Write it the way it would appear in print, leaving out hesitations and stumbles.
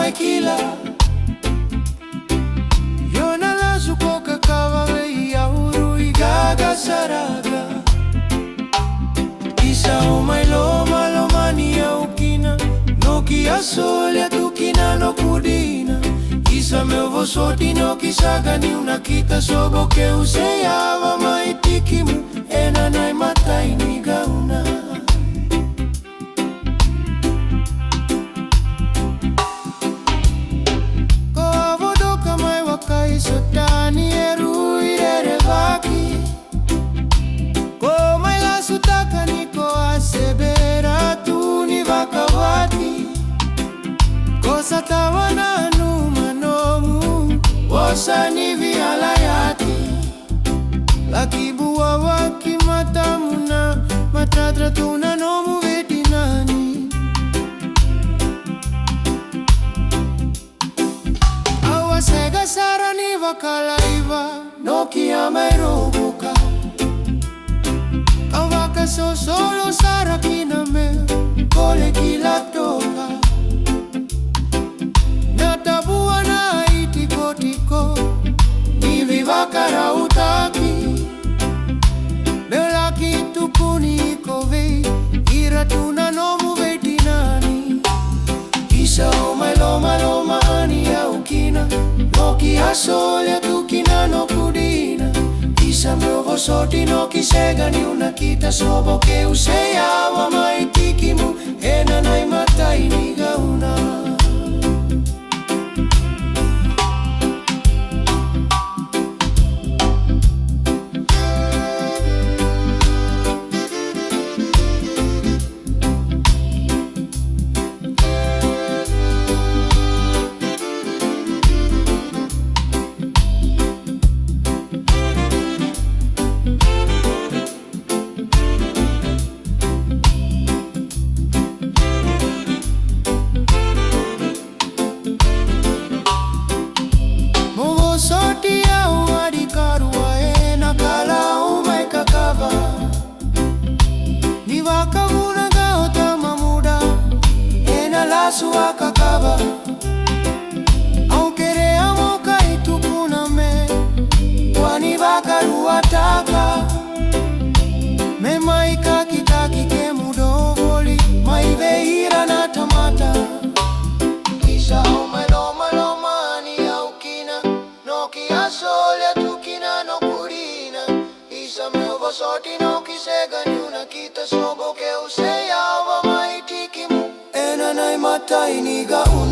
maikila Yona la sukoka kawawei ya huru igaga saraga Isa umailoma lomani ya ukina Noki ya sole ya tukina no kudina Isa meovo soti no kisaga ni unakita soboke useyava maitikimu Ena nai matai ni gauna Sotani eru irere vaki Koma ila sutaka niko asebera tuni vakawati Kosa tawana numa nomu Wasani vialayati Lakibuwa waki matamuna Matadra tuna nomu vetinani Awasega sarani Vakalaiva Noki amairobuka Kawaka so solo sarakina me Kole kila toka Natabua na itiko tiko Nivi vakara utaki Bela kitu kuni kove Ira tuna nomu vetinani Isa umailoma loma ani ya ukina Noki asole ya tukina no kudina Isa meovo soti no kisega ni unakita soboke useyawa maitikimu Ena nai matai ni gauna Sua kakaba Aukere amoka itukuna me Wani bakaru ataka Me maika kitaki ke mudovoli Maiveira na tamata Isa umeloma loma ni aukina Noki asole tukina no kurina Isa meovo soti no kisega ni unakita soboke useyawa maitikimu Ena nai matai ni gauna